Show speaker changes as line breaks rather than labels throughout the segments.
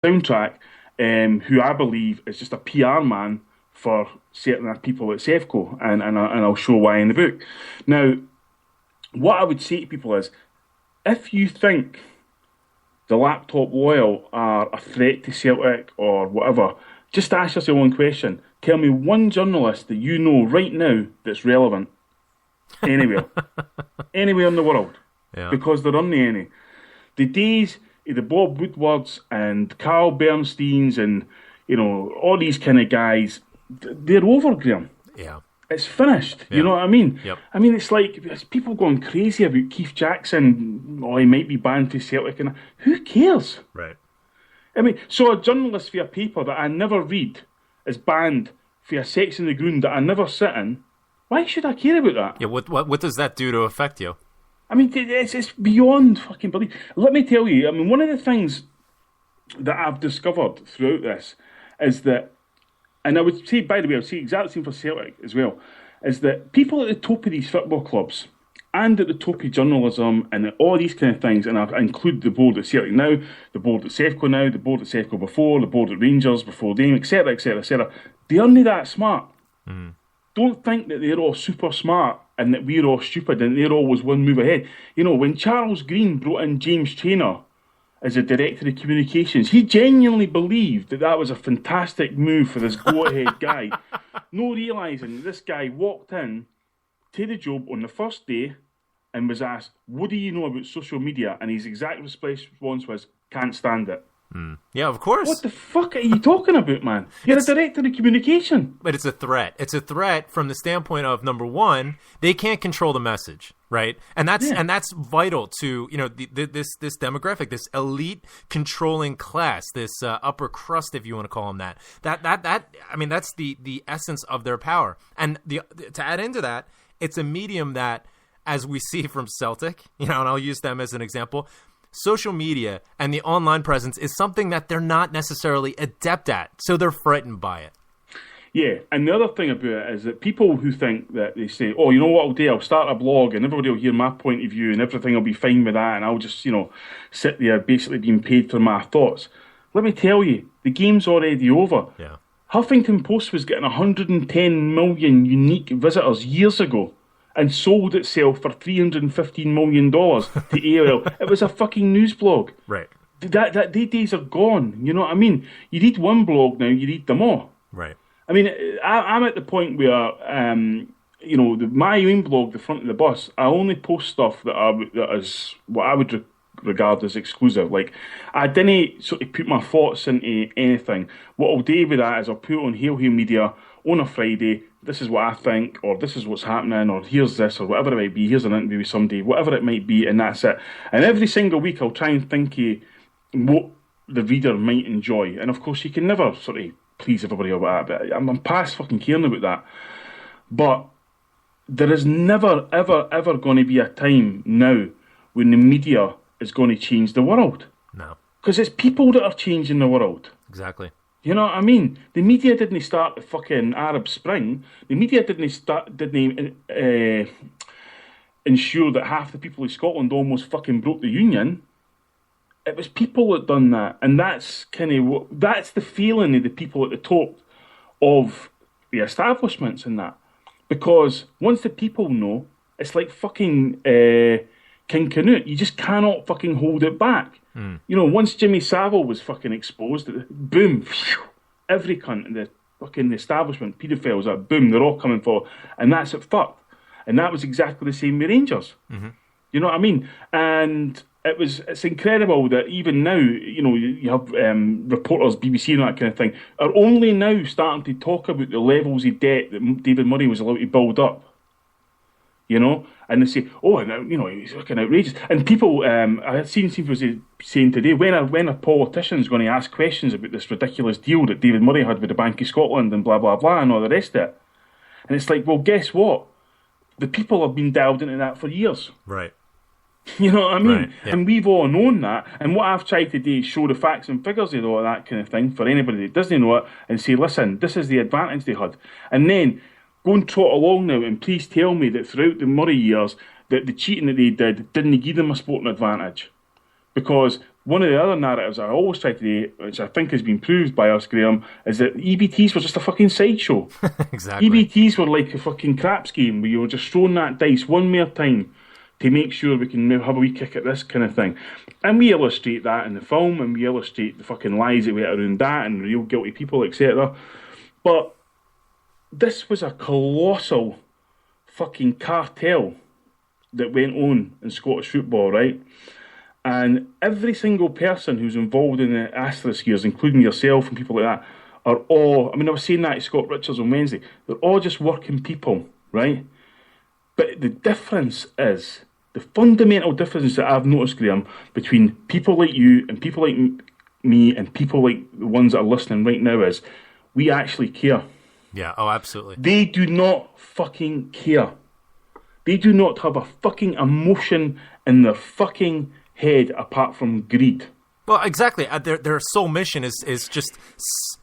soundtrack, who I believe is just a PR man for certain people at Sevco, and I'll show why in the book. Now, what I would say to people is, if you think the laptop loyal are a threat to Celtic or whatever, just ask yourself one question. Tell me one journalist that you know right now that's relevant anywhere. Anywhere in the world.
Yeah.
Because there aren't any. The days of the Bob Woodwards and Carl Bernsteins and, all these kind of guys, they're over, Graham.
Yeah.
It's finished.
Yeah.
You know what I mean?
Yep.
I mean, it's like it's people going crazy about Keith Jackson. Oh, he might be banned for Celtic. And who cares?
Right.
I mean, so a journalist for a paper that I never read is banned for a section of the ground that I never sit in. Why should I care about that?
Yeah. What does that do to affect you?
I mean, it's beyond fucking belief. Let me tell you, I mean, one of the things that I've discovered throughout this is that, and I would say, by the way, I would say exactly the same for Celtic as well, is that people at the top of these football clubs and at the top of journalism and all these kind of things, and I include the board at Celtic now, the board at Sevco now, the board at Sevco before, the board at Rangers before them, etc., etc., etc., they aren't that smart.
Mm.
Don't think that they're all super smart and that we're all stupid and they're always one move ahead. When Charles Green brought in James Traynor as a director of communications, he genuinely believed that that was a fantastic move for this go-ahead guy, no realising that this guy walked in to the job on the first day and was asked, what do you know about social media? And his exact response was, can't stand it.
Mm. Yeah, of course.
What the fuck are you talking about, man? You're a director of communication.
But it's a threat. It's a threat from the standpoint of, number one, they can't control the message, right? And that's vital to this demographic, this elite controlling class, this upper crust, if you want to call them that. I mean, that's the essence of their power. And to add into that, it's a medium that, as we see from Celtic, and I'll use them as an example. Social media and the online presence is something that they're not necessarily adept at, so they're frightened by it.
Yeah, and the other thing about it is that people who think that they say, oh, you know what I'll do? I'll start a blog and everybody will hear my point of view and everything will be fine with that and I'll just, sit there basically being paid for my thoughts. Let me tell you, the game's already over.
Yeah.
Huffington Post was getting 110 million unique visitors years ago and sold itself for $315 million to AOL. It was a fucking news blog.
Right.
That days are gone. You know what I mean? You read one blog now, you read them all.
Right.
I mean, I'm at the point where, my own blog, The Front of the Bus, I only post stuff that is what I would regard as exclusive. Like, I didn't sort of put my thoughts into anything. What I'll do with that is I'll put it on Hail Media on a Friday. This is what I think, or this is what's happening, or here's this, or whatever it might be. Here's an interview with somebody, whatever it might be, and that's it. And every single week I'll try and think of what the reader might enjoy. And of course, you can never sort of please everybody or whatever, but I'm past fucking caring about that. But there is never, ever, ever going to be a time now when the media is going to change the world.
No. Because
it's people that are changing the world.
Exactly.
You know what I mean? The media didn't start the fucking Arab Spring. The media didn't ensure that half the people of Scotland almost fucking broke the union. It was people that done that, and that's that's the feeling of the people at the top of the establishments and that. Because once the people know, it's like fucking King Canute. You just cannot fucking hold it back. Mm. Once Jimmy Savile was fucking exposed, boom, phew, every cunt in the fucking establishment, paedophiles, boom, they're all coming for, and that's it fucked. And that was exactly the same with Rangers. Mm-hmm. You know what I mean? And it's incredible that even now, you have reporters, BBC and that kind of thing, are only now starting to talk about the levels of debt that David Murray was allowed to build up. And they say, oh, he's fucking outrageous. And people, I had seen people saying today, when a politician's going to ask questions about this ridiculous deal that David Murray had with the Bank of Scotland and blah, blah, blah, and all the rest of it. And it's like, well, guess what? The people have been delved into that for years.
Right.
You know what I mean?
Right, yeah.
And we've all known that. And what I've tried to do is show the facts and figures of all that kind of thing for anybody that doesn't know it and say, listen, this is the advantage they had. And then go and trot along now and please tell me that throughout the Murray years that the cheating that they did didn't give them a sporting advantage. Because one of the other narratives I always try to do, which I think has been proved by us, Graham, is that EBTs were just a fucking sideshow.
Exactly.
EBTs were like a fucking craps game where you were just throwing that dice one more time to make sure we can have a wee kick at this kind of thing. And we illustrate that in the film, and we illustrate the fucking lies that went around that, and real guilty people, etc. But this was a colossal fucking cartel that went on in Scottish football, right? And every single person who's involved in the Asterisk years, including yourself and people like that, are all, I mean, I was saying that to Scott Richards on Wednesday, they're all just working people, right? But the difference is, the fundamental difference that I've noticed, Graham, between people like you and people like me and people like the ones that are listening right now is, we actually care.
Yeah, oh, absolutely.
They do not fucking care. They do not have a fucking emotion in their fucking head apart from greed.
Well, exactly. Their sole mission is just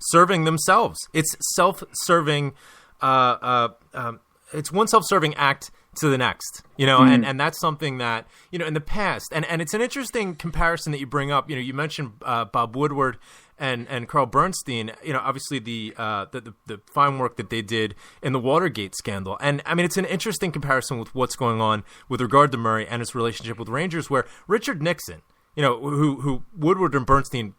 serving themselves. It's self-serving. It's one self-serving act to the next, and that's something that, in the past, and it's an interesting comparison that you bring up. You mentioned Bob Woodward and Carl Bernstein. Obviously the fine work that they did in the Watergate scandal, and I mean it's an interesting comparison with what's going on with regard to Murray and his relationship with Rangers, where Richard Nixon, who Woodward and Bernstein,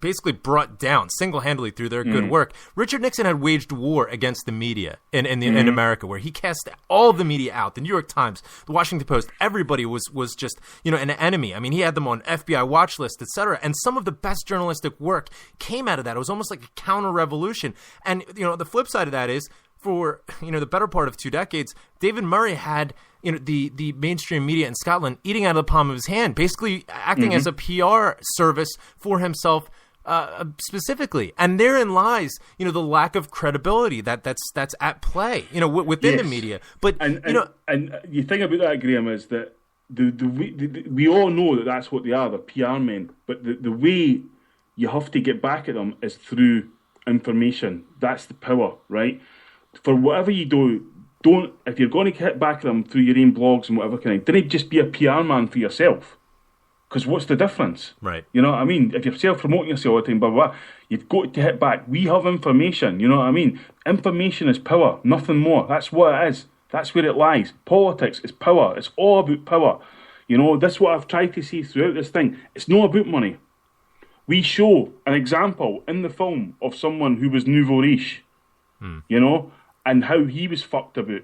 basically brought down single-handedly through their good work. Richard Nixon had waged war against the media in America, where he cast all the media out. The New York Times, the Washington Post, everybody was just, an enemy. I mean, he had them on FBI watch lists, etc. And some of the best journalistic work came out of that. It was almost like a counter-revolution. And, the flip side of that is, for, the better part of 2 decades, David Murray had, the mainstream media in Scotland eating out of the palm of his hand, basically acting as a PR service for himself specifically. And therein lies, the lack of credibility that's at play, within the media. But,
and you think about that, Graham, is that we all know that that's what they are, they're PR men. But the way you have to get back at them is through information. That's the power, right? For whatever you do, if you're going to hit back at them through your own blogs and whatever kind of, don't just be a PR man for yourself. Because what's the difference?
Right.
You know what I mean? If you're self-promoting yourself all the time, blah, blah, blah, you've got to hit back. We have information, you know what I mean? Information is power, nothing more. That's what it is. That's where it lies. Politics is power. It's all about power. That's what I've tried to say throughout this thing. It's not about money. We show an example in the film of someone who was nouveau riche, and how he was fucked about,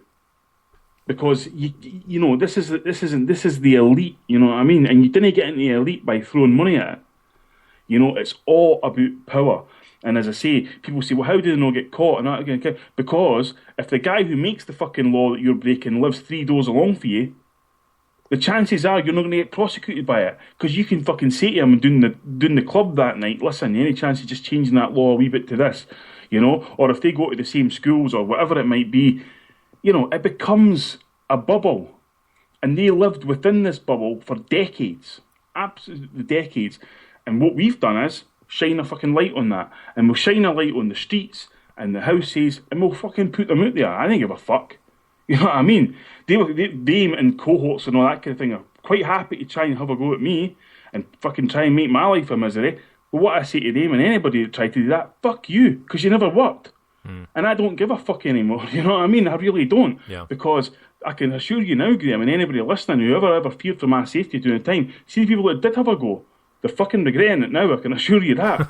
because this is the elite, you know what I mean, and you didn't get into the elite by throwing money at it. It's all about power. And as I say, people say, well, how do they not get caught? And because if the guy who makes the fucking law that you're breaking lives 3 doors along for you, the chances are you're not going to get prosecuted by it, because you can fucking say to him doing the club that night, listen, any chance of just changing that law a wee bit to this? Or if they go to the same schools or whatever it might be, it becomes a bubble. And they lived within this bubble for decades, absolutely decades. And what we've done is shine a fucking light on that. And we'll shine a light on the streets and the houses, and we'll fucking put them out there. I don't give a fuck. You know what I mean? They and cohorts and all that kind of thing are quite happy to try and have a go at me and fucking try and make my life a misery. But what I say to them and anybody that tried to do that, fuck you, because you never worked. And I don't give a fuck anymore, you know what I mean? I really don't.
Yeah.
Because I can assure you now, Graham, and anybody listening, whoever ever feared for my safety during the time, see the people that did have a go, they're fucking regretting it now, I can assure you that.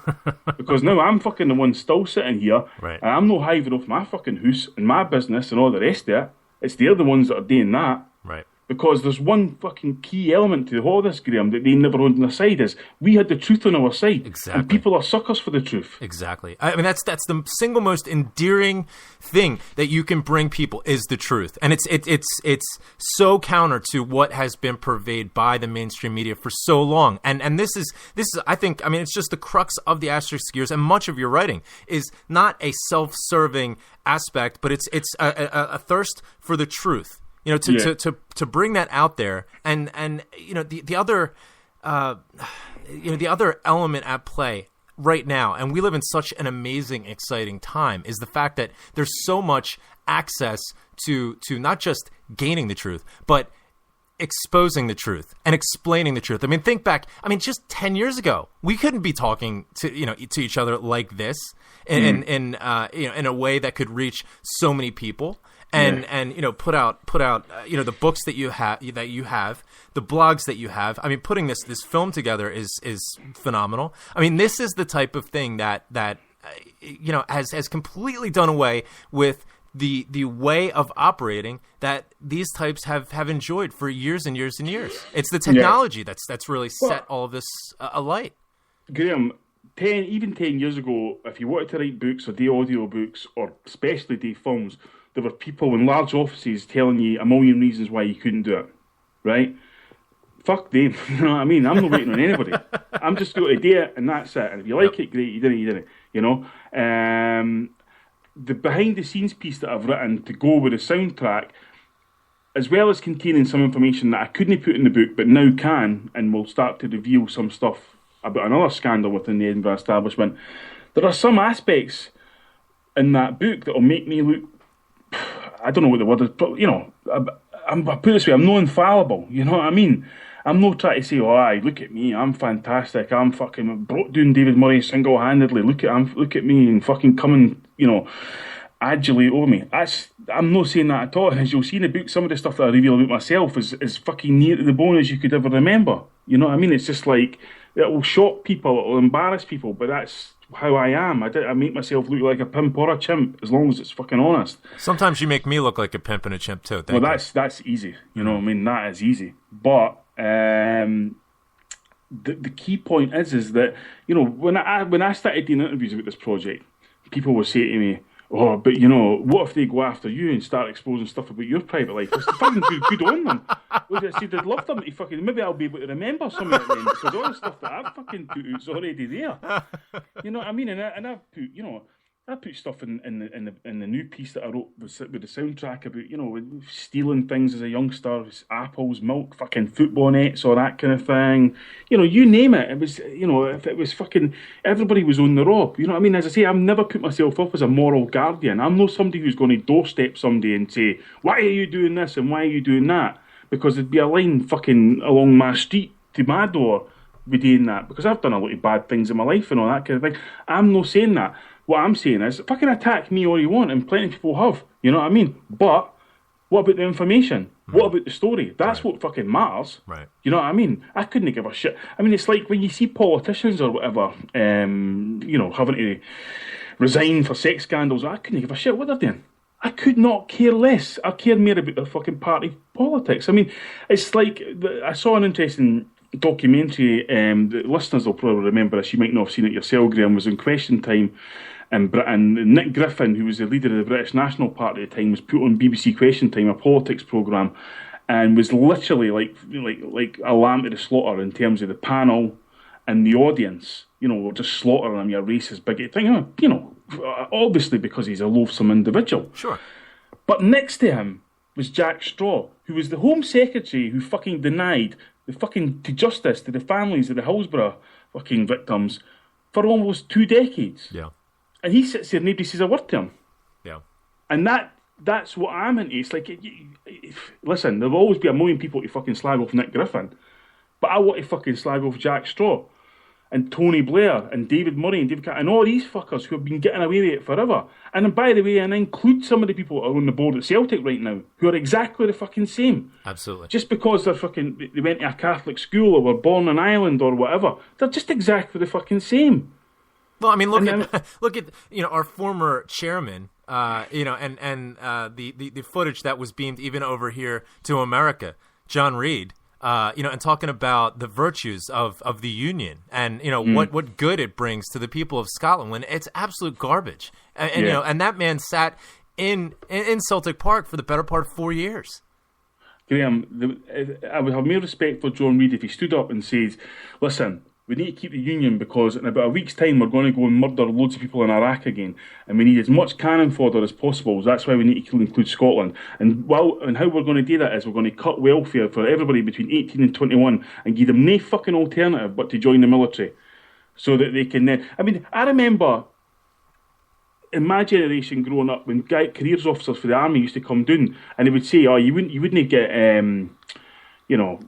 Because now I'm fucking the one still sitting here,
right,
and I'm not hiving off my fucking house and my business and all the rest of it. It's they're the ones that are doing that.
Right.
Because there's one fucking key element to all this, Graham, that they never on their side is we had the truth on our side.
Exactly.
And people are suckers for the truth.
Exactly. I mean, that's the single most endearing thing that you can bring people is the truth. And it's so counter to what has been purveyed by the mainstream media for so long. And this is I think, I mean, it's just the crux of the Asterisk years, and much of your writing is not a self-serving aspect, but it's a thirst for the truth. To bring that out there, and the other the other element at play right now, and we live in such an amazing, exciting time, is the fact that there's so much access to not just gaining the truth, but exposing the truth and explaining the truth. I mean, think back. I mean, just 10 years ago, we couldn't be talking to each other like this in a way that could reach so many people. And put out the books that you have, the blogs that you have. I mean, putting this film together is phenomenal. I mean, this is the type of thing that has completely done away with the way of operating that these types have enjoyed for years and years and years. It's the technology that's really set all of this alight.
Graham, 10 years ago, if you wanted to write books or do audio books or especially do films, there were people in large offices telling you a million reasons why you couldn't do it, right? Fuck them, you know what I mean? I'm not waiting on anybody. I'm just going to do it, and that's it. And if you like it, great. You didn't, you know? The behind-the-scenes piece that I've written to go with the soundtrack, as well as containing some information that I couldn't put in the book, but now can, and will start to reveal some stuff about another scandal within the Edinburgh establishment, there are some aspects in that book that will make me look, I don't know what the word is, but, you know, I put it this way, I'm not infallible, you know what I mean? I'm not trying to say, oh, aye, look at me, I'm fantastic, I'm fucking brought down David Murray single-handedly, look at me and fucking coming, you know, adulate over me. I'm not saying that at all. As you'll see in the book, some of the stuff that I reveal about myself is fucking near to the bone as you could ever remember. You know what I mean? It's just like, it will shock people, it will embarrass people, but that's how I am. I make myself look like a pimp or a chimp, as long as it's fucking honest.
Sometimes you make me look like a pimp and a chimp too.
That's easy. You know what I mean? That is easy. But the key point is that, you know, when I started doing interviews about this project, people would say to me, oh, but you know, what if they go after you and start exposing stuff about your private life? It's fucking good on them. Well, I said I'd love them to fucking, maybe I'll be able to remember some of it then, because all the stuff that I've fucking put out's already there. You know what I mean? And I've put, you know, I put stuff in the new piece that I wrote with the soundtrack about, you know, stealing things as a youngster, apples, milk, fucking football nets, or that kind of thing. You know, you name it. It was, you know, if it was fucking, everybody was on the rock. You know what I mean? As I say, I've never put myself up as a moral guardian. I'm not somebody who's going to doorstep somebody and say, why are you doing this and why are you doing that? Because there'd be a line fucking along my street to my door with doing that. Because I've done a lot of bad things in my life and all that kind of thing. I'm not saying that. What I'm saying is, fucking attack me all you want, and plenty of people have. You know what I mean? But what about the information? What about the story? That's what fucking matters.
Right.
You know what I mean? I couldn't give a shit. I mean, it's like when you see politicians or whatever, you know, having to resign for sex scandals. I couldn't give a shit what they're doing. I could not care less. I care more about their fucking party politics. I mean, it's like, I saw an interesting documentary, the listeners will probably remember this, you might not have seen it yourself, Graham, was in Question Time in Britain. Nick Griffin, who was the leader of the British National Party at the time, was put on BBC Question Time, a politics programme, and was literally like a lamb to the slaughter in terms of the panel and the audience. You know, were just slaughtering him, you racist bigot thing. You know, obviously because he's a loathsome individual.
Sure.
But next to him was Jack Straw, who was the Home Secretary who fucking denied the fucking to justice to the families of the Hillsborough fucking victims for almost 2 decades.
Yeah.
And he sits there and nobody says a word to him.
Yeah.
And that's what I'm into. It's like, listen, there'll always be a million people to fucking slag off Nick Griffin, but I want to fucking slag off Jack Straw and Tony Blair and David Murray and David and all these fuckers who have been getting away with it forever. And by the way, and include some of the people that are on the board at Celtic right now who are exactly the fucking same.
Absolutely.
Just because they went to a Catholic school or were born in Ireland or whatever, they're just exactly the fucking same.
Well, I mean, look at you know, our former chairman, you know, and the footage that was beamed even over here to America, John Reed. You know, and talking about the virtues of the union and, you know, what good it brings to the people of Scotland when it's absolute garbage. And you know, and that man sat in Celtic Park for the better part of 4 years.
Graham, I would have more respect for John Reid if he stood up and says, listen, we need to keep the union because in about a week's time we're going to go and murder loads of people in Iraq again, and we need as much cannon fodder as possible. So that's why we need to include Scotland. And how we're going to do that is we're going to cut welfare for everybody between 18 and 21 and give them no fucking alternative but to join the military, so that they can then. I mean, I remember in my generation growing up when careers officers for the army used to come down and they would say, "Oh, you wouldn't get." you know,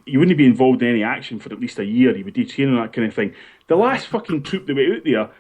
you wouldn't be involved in any action for at least a year. You would do training and that kind of thing. The last fucking troop that went out there